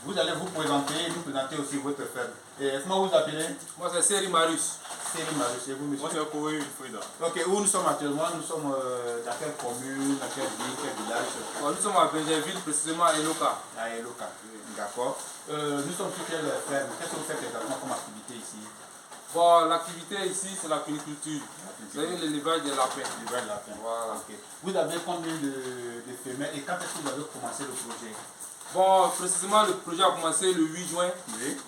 Vous allez vous présenter aussi votre ferme. Et comment vous appelez? Moi c'est Seri Marius. Seri Marius, et vous, monsieur? Moi c'est Koué Frida. Ok, où nous sommes actuellement? Nous sommes dans quelle commune, dans quelle ville, quel village? Bon, nous sommes à Benjerville, précisément à Eloka. À Eloka, d'accord. Nous sommes sur quelle ferme? Qu'est-ce que vous faites exactement comme activité ici? Bon, l'activité ici c'est la piniculture. C'est l'élevage des lapins. L'élevage des lapins. Voilà. Okay. Vous avez combien de femelles et quand est-ce que vous avez commencé le projet? Bon, précisément le projet a commencé le 8 juin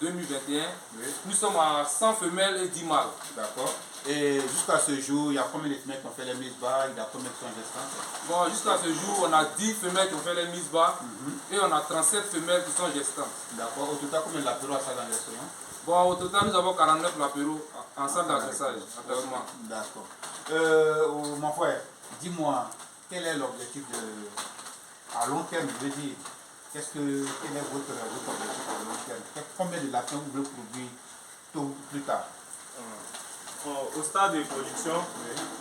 2021. Oui. Nous sommes à 100 femelles et 10 mâles. D'accord. Et jusqu'à ce jour, il y a combien de femelles qui ont fait les mises bas? Il y a combien qui sont gestantes? Bon, jusqu'à ce jour, on a 10 femelles qui ont fait les mises bas et on a 37 femelles qui sont gestantes. D'accord. Au total, combien d'apéros à ça dans les restaurants? Bon, au total, nous avons 49 apéros en salle d'adressage. D'accord. Mon frère, dis-moi, quel est l'objectif à long terme, je veux dire? Quel est votre objectif à long terme? Combien de lapins vous voulez produire plus tard? Au stade de production,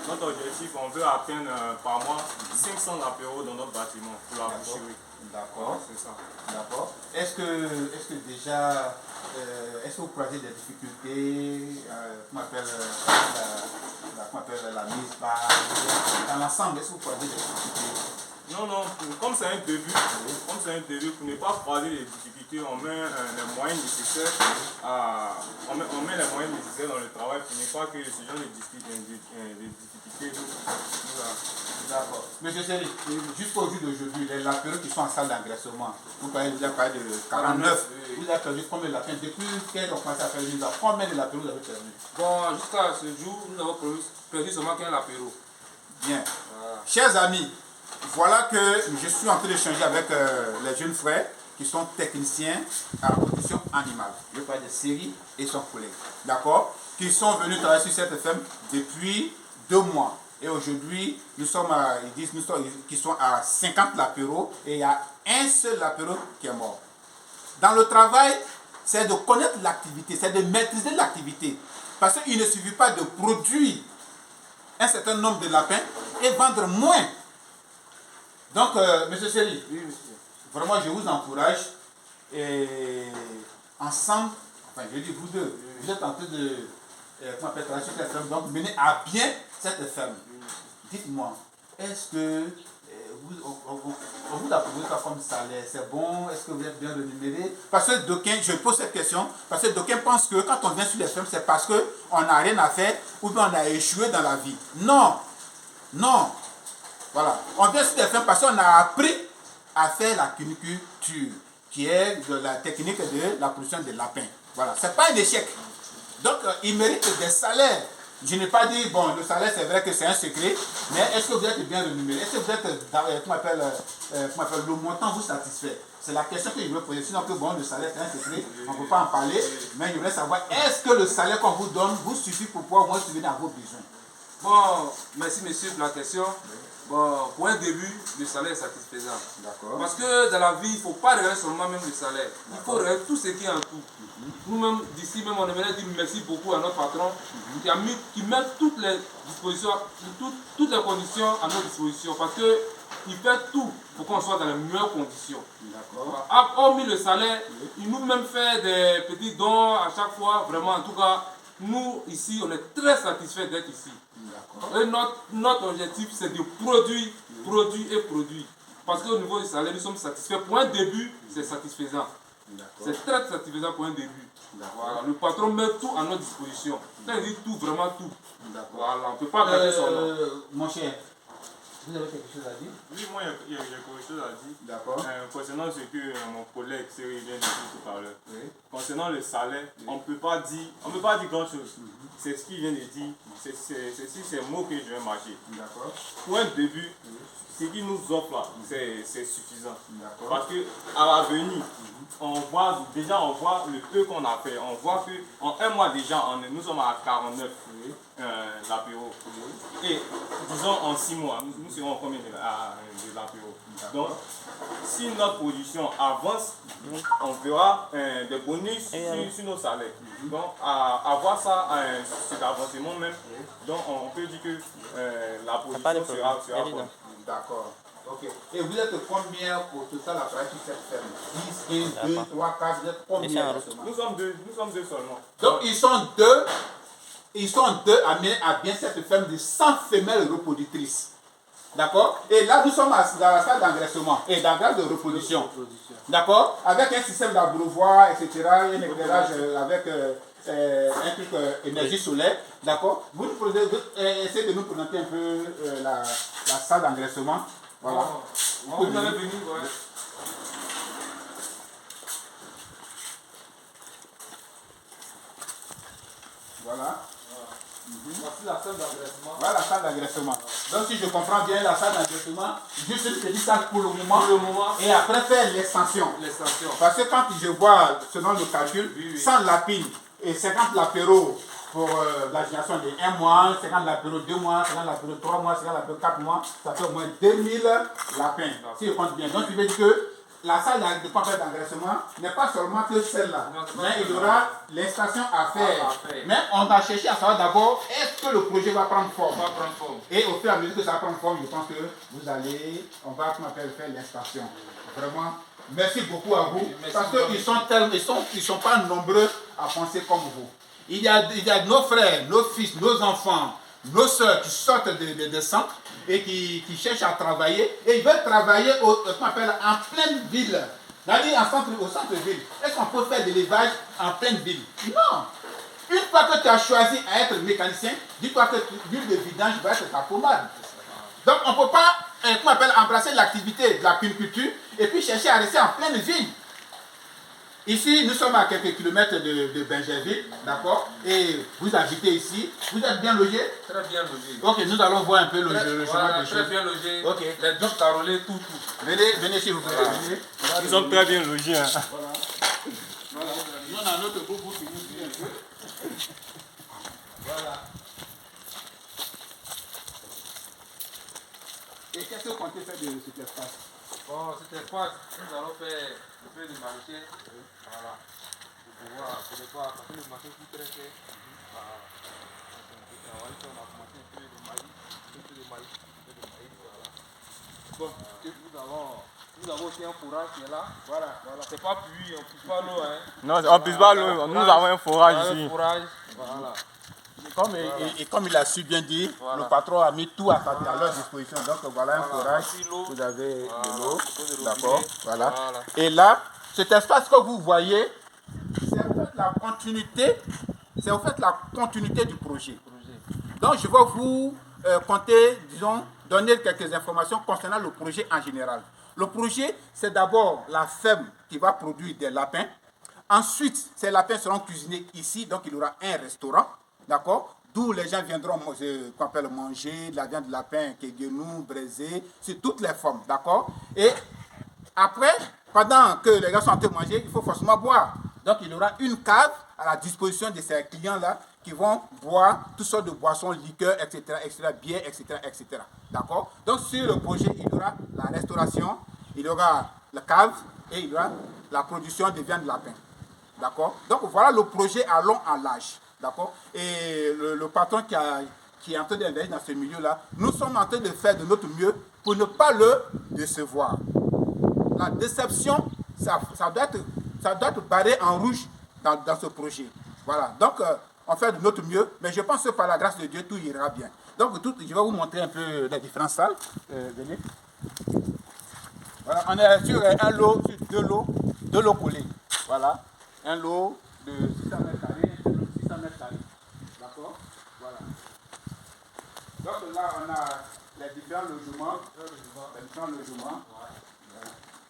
notre objectif, on veut atteindre par mois 500 apéros dans notre bâtiment pour la boucherie. D'accord. C'est ça. D'accord. Est-ce que déjà, est-ce que vous croisez des difficultés, comment on appelle la mise par, dans l'ensemble, est-ce que vous croisez des difficultés? Non, comme c'est un début, pour ne pas croiser les difficultés, on met les moyens nécessaires on met les moyens nécessaires dans le travail pour ne pas que ce genre de difficultés nous. D'accord. Monsieur Seri, jusqu'au jour d'aujourd'hui, les lapins qui sont en salle d'engraissement, vous avez parlé de 49. Vous avez perdu combien de lapins? Depuis qu'elles ont commencé à faire une combien de lapins vous avez perdu? Bon, jusqu'à ce jour, nous avons perdu seulement qu'un apéro. Bien. Chers amis, voilà que je suis en train d'échanger avec les jeunes frères qui sont techniciens à la production animale. Je parle de Seri et son collègue. D'accord? Qui sont venus travailler sur cette ferme depuis 2 mois. Et aujourd'hui, ils disent qu'ils sont à 50 lapéros et il y a un seul lapéro qui est mort. Dans le travail, c'est de connaître l'activité, c'est de maîtriser l'activité. Parce qu'il ne suffit pas de produire un certain nombre de lapins et vendre moins. Donc, monsieur Seri, vraiment, je vous encourage. Et ensemble, enfin, je dis vous deux, vous êtes en train de travailler sur cette ferme, donc mener à bien cette ferme. Dites-moi, est-ce que on vous approuve ça comme salaire? C'est bon? Est-ce que vous êtes bien rémunéré? Parce que d'aucuns, je pose cette question, parce que d'aucuns pensent que quand on vient sur les fermes, c'est parce qu'on n'a rien à faire ou bien on a échoué dans la vie. Non, non. Voilà. On vient sur les fermes parce qu'on a appris à faire la cuniculture, qui est de la technique de la production des lapins. Voilà. Ce n'est pas un échec. Donc, ils méritent des salaires. Je n'ai pas dit, bon, le salaire, c'est vrai que c'est un secret, mais est-ce que vous êtes bien rémunéré? Est-ce que vous êtes, le montant vous satisfait? C'est la question que je veux poser. Sinon, que bon, le salaire, c'est un secret, on ne peut pas en parler, mais je voulais savoir, est-ce que le salaire qu'on vous donne vous suffit pour pouvoir au moins subvenir à vos besoins? Bon, merci monsieur pour la question. Bon, pour un début, le salaire est satisfaisant. D'accord. Parce que dans la vie, il ne faut pas regarder seulement même le salaire. Il faut regarder tout ce qui est en tout. Nous-mêmes, d'ici même, on aimerait dire merci beaucoup à notre patron qui met toutes les dispositions, toutes les conditions à notre disposition. Parce qu'il fait tout pour qu'on soit dans les meilleures conditions. D'accord. Hormis le salaire, il nous-mêmes fait des petits dons à chaque fois. Vraiment, en tout cas, nous, ici, on est très satisfaits d'être ici. Et notre objectif, c'est de produire. Parce qu'au niveau du salaire, nous sommes satisfaits. Pour un début, c'est satisfaisant. C'est très satisfaisant pour un début. Voilà. Le patron met tout à notre disposition. Quand il dit tout, vraiment tout. Voilà. On ne peut pas garder son nom. Mon cher, vous avez quelque chose à dire? Oui, moi, il y a quelque chose à dire. D'accord. Concernant ce que mon collègue Seri vient de dire tout à l'heure. Oui. Concernant le salaire, on ne peut pas dire grand chose. C'est ce qu'il vient de dire. C'est ces mots que je vais marcher. D'accord. Pour un début, ce qu'il nous offre là, c'est suffisant. Parce qu'à l'avenir, on voit le peu qu'on a fait. On voit qu'en un mois déjà, nous sommes à 49 l'apéro. Et disons en 6 mois, nous serons combien de l'apéro? Donc, si notre production avance, on verra des bonus sur nos salaires. Donc, à voir ça, cet avancement même, donc on peut dire que la production sera bonne. D'accord. Ok. Et vous êtes combien au total à travailler sur cette ferme? 10, 15, 2, 3, 4, vous êtes combien? Nous sommes deux seulement. Donc ils sont deux à bien cette ferme de 100 femelles reproductrices. D'accord? Et là, nous sommes dans la salle d'engraissement et d'engrais de reproduction. D'accord? Avec un système d'abreuvoir, etc., un éclairage avec un truc énergie solaire. D'accord? Vous essayez de nous présenter un peu la salle d'engraissement. Voilà. Vous allez venir, ouais. Voilà. Voici la salle d'engraissement. Voilà la salle d'engraissement. Donc si je comprends bien, la salle d'engraissement, juste une petite salle pour le moment. Et après faire l'extension. Parce que quand je vois, selon le calcul, 100 lapines et 50 lapéros pour la génération de 1 mois, 50 lapéros 2 mois, 50 lapéros 3 mois, 50 lapéros 4 mois, ça fait au moins 2000 lapins. Si je compte bien. Donc, il veut dire que la salle d'engraissement n'est pas seulement que celle-là, mais il y aura l'installation à faire. Mais on va chercher à savoir d'abord, est-ce que le projet va prendre forme? Et au fur et à mesure que ça va prendre forme, je pense que on va faire l'installation. Vraiment, merci beaucoup à vous, parce qu'ils sont pas nombreux à penser comme vous. Il y a nos frères, nos fils, nos enfants, nos soeurs qui sortent des centres et qui cherchent à travailler, et ils veulent travailler en pleine ville, c'est-à-dire au centre-ville. Est-ce qu'on peut faire de l'élevage en pleine ville? Non. Une fois que tu as choisi à être mécanicien, dis-toi que l'huile de vidange va être ta pommade. Donc on ne peut pas embrasser l'activité de la culture et puis chercher à rester en pleine ville. Ici, nous sommes à quelques kilomètres de Bingerville, d'accord? Et vous habitez ici. Vous êtes bien logé? Très bien logé. Ok, nous allons voir un peu le chemin de choses. Très bien logé. Ok. Les douches carrelées, tout. Venez s'il vous plaît. Voilà. Nous sommes très bien logés. Hein. Voilà. Nous, on a notre boubou qui nous dit un peu. Voilà. Et qu'est-ce que vous comptez faire de cet espace? Bon, cet espace, nous allons faire un peu de marché. Voilà. Pour pouvoir, parce que le marché coûte très cher. Voilà. On va commencer un peu de maïs. Voilà. Bon, nous avons aussi un fourrage qui est là. Voilà. C'est pas pluie, on ne pousse pas l'eau. Hein. Non, on ne pousse pas l'eau. Nous avons un fourrage ici. Voilà. Comme il a su bien dire, le patron a mis tout à leur disposition. Donc voilà un forage, vous avez de l'eau, d'accord, voilà. Et là, cet espace que vous voyez, c'est en fait la continuité du projet. Donc je vais vous donner quelques informations concernant le projet en général. Le projet, c'est d'abord la ferme qui va produire des lapins. Ensuite, ces lapins seront cuisinés ici, donc il y aura un restaurant. D'accord? D'où les gens viendront manger de la viande de lapin, guéguenou, braisé, sur toutes les formes. D'accord? Et après, pendant que les gens sont en train de manger, il faut forcément boire. Donc il y aura une cave à la disposition de ces clients-là qui vont boire toutes sortes de boissons, liqueurs, etc., bière, etc., etc. D'accord? Donc sur le projet, il y aura la restauration, il y aura la cave et il y aura la production de viande de lapin. D'accord? Donc voilà le projet à long en large. D'accord? Et le patron qui est en train d'investir dans ce milieu-là, nous sommes en train de faire de notre mieux pour ne pas le décevoir. La déception, ça doit être barré en rouge dans ce projet. Voilà. Donc, on fait de notre mieux, mais je pense que par la grâce de Dieu, tout ira bien. Donc, je vais vous montrer un peu les différentes salles. Venez. Voilà. On est sur un lot, sur deux lots collés. Voilà. Un lot de 600 mètres carrés. D'accord? Voilà. Donc là, on a les différents logements.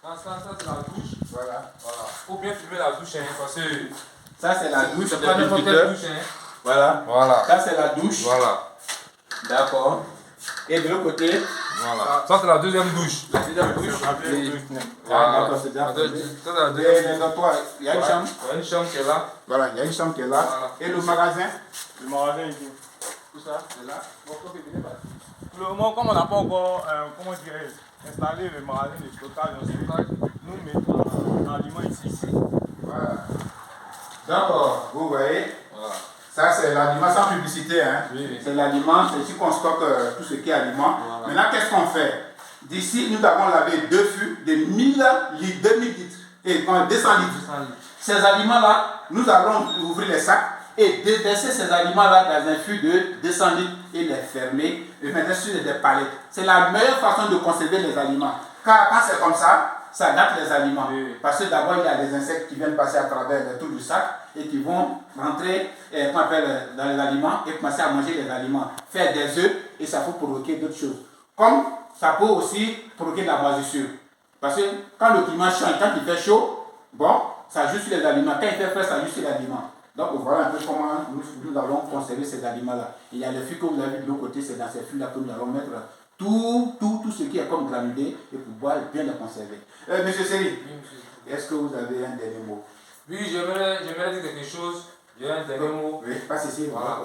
Ça, c'est la douche. Voilà. Faut bien filmer la douche, hein, parce que ça, c'est la douche. C'est pas n'importe quelle douche, hein. Voilà. Ça, c'est la douche. Voilà. D'accord. Et de l'autre côté. Voilà. Ça, c'est la deuxième douche. La deuxième douche. D'accord, c'est bien. Ça, c'est la deuxième douche. Il y a une chambre. Il y a une chambre qui est là. Voilà, il y a une chambre qui est là. Voilà. Et le magasin? Le magasin ici. Tout ça, c'est là. Pour le moment, comme on n'a pas encore installé le magasin de stockage, nous mettons l'aliment ici. Voilà. D'accord, vous voyez. Voilà. Ça, c'est l'aliment sans publicité. Hein. Oui. C'est l'aliment, c'est ici qu'on stocke tout ce qui est aliment. Voilà. Maintenant, qu'est-ce qu'on fait? D'ici, nous avons lavé 2 fûts de 1000 litres, 2000 litres et 200 litres. Ces aliments-là, nous allons ouvrir les sacs et déverser ces aliments-là dans un fût de 200 litres et les fermer et mettre sur des palettes. C'est la meilleure façon de conserver les aliments. Car quand c'est comme ça, ça gâte les aliments. Oui. Parce que d'abord, il y a des insectes qui viennent passer à travers le tour du sac et qui vont rentrer dans les aliments et commencer à manger les aliments, faire des œufs et ça peut provoquer d'autres choses. Comme ça peut aussi provoquer de la moisissure. Parce que quand le climat change, quand il fait chaud, bon, ça joue sur les aliments. Quand il fait frais, ça joue sur les aliments. Donc voilà un peu comment nous allons conserver ces aliments-là. Il y a le fût que vous avez de l'autre côté, c'est dans ces fûts-là que nous allons mettre tout ce qui est comme granulé et pouvoir bien les conserver. Monsieur Seri, est-ce que vous avez un dernier mot? Oui, j'aimerais dire quelque chose. J'ai un dernier mot. Oui, passe ici. Voilà.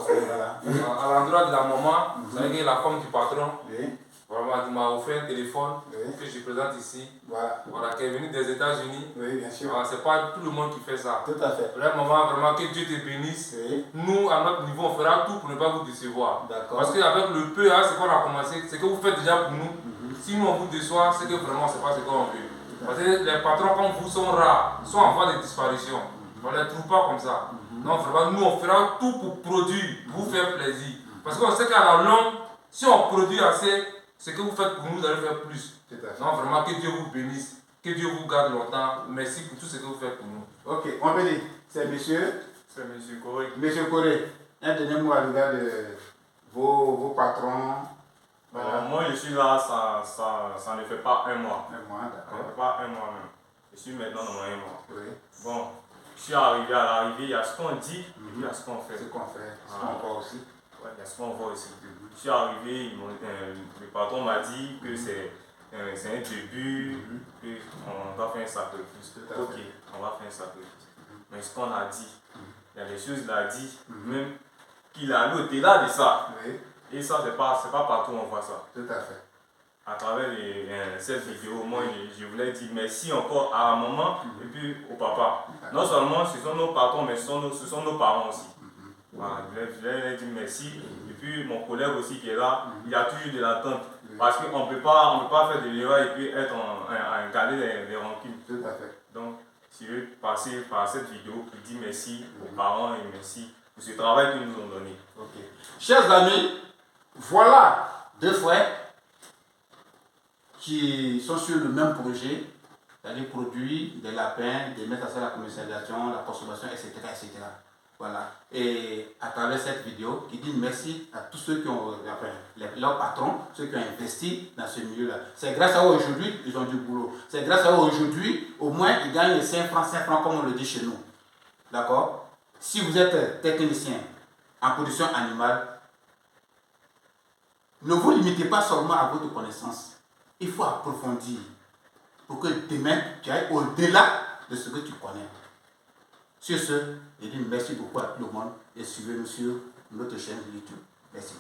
À l'endroit de la maman, vous savez que la femme du patron, vraiment, elle m'a offert un téléphone que je présente ici. Voilà, qui est venu des États-Unis. Oui, bien sûr. Voilà, c'est pas tout le monde qui fait ça. Tout à fait. Vraiment, que Dieu te bénisse. Nous, à notre niveau, on fera tout pour ne pas vous décevoir. Parce qu'avec le peu, ce qu'on a commencé, c'est que vous faites déjà pour nous. Si nous, on vous déçoit, c'est que vraiment, c'est pas ce qu'on veut. Parce que les patrons comme vous sont rares, sont en voie de disparition. On ne les trouve pas comme ça. Non, vraiment, nous, on fera tout pour produire, pour vous faire plaisir. Parce qu'on sait qu'à la longue, si on produit assez, ce que vous faites pour nous, vous allez faire plus. Non, vraiment, que Dieu vous bénisse, que Dieu vous garde longtemps. Merci pour tout ce que vous faites pour nous. Ok, on peut dire, c'est monsieur Corée. Monsieur Corée, un dernier mot à l'égard de vos patrons. Moi, je suis là, ça ne fait pas un mois. Un mois, d'accord. Ça ne fait pas un mois même. Je suis maintenant dans un mois. Oui. Bon, je suis arrivé à l'arrivée, il y a ce qu'on dit et puis il y a ce qu'on fait. Ce qu'on fait, ce qu'on voit aussi. Ouais, il y a ce qu'on voit aussi. Je suis arrivé, le patron m'a dit que c'est un début, qu'on doit faire un sacrifice. Ok, on va faire un sacrifice. Mais ce qu'on a dit, il y a des choses qu'il a dit, même qu'il a allé au-delà de ça. Et ça, c'est pas partout on voit ça. Tout à fait. À travers cette vidéo, moi, je voulais dire merci encore à la maman et puis au papa. Non seulement ce sont nos patrons, mais ce sont nos parents aussi. Voilà, je voulais dire merci. Et puis mon collègue aussi qui est là, il y a toujours de l'attente. Parce qu'on ne peut pas faire de l'erreur et puis être en garder les rancunes. Tout à fait. Donc, je veux passer par cette vidéo pour dire merci aux parents et merci pour ce travail qu'ils nous ont donné. Ok. Chers amis, voilà 2 frères qui sont sur le même projet, c'est-à-dire produire des lapins, de mettre à la commercialisation, la consommation, etc., etc. Voilà. Et à travers cette vidéo, qui dit merci à tous ceux qui ont, leurs patrons, ceux qui ont investi dans ce milieu-là. C'est grâce à eux aujourd'hui, ils ont du boulot. C'est grâce à eux aujourd'hui, au moins, ils gagnent les 5 francs, comme on le dit chez nous. D'accord? Si vous êtes technicien en production animale, ne vous limitez pas seulement à votre connaissance. Il faut approfondir pour que demain, tu ailles au-delà de ce que tu connais. Sur ce, je dis merci beaucoup à tout le monde et suivez-nous sur notre chaîne YouTube. Merci.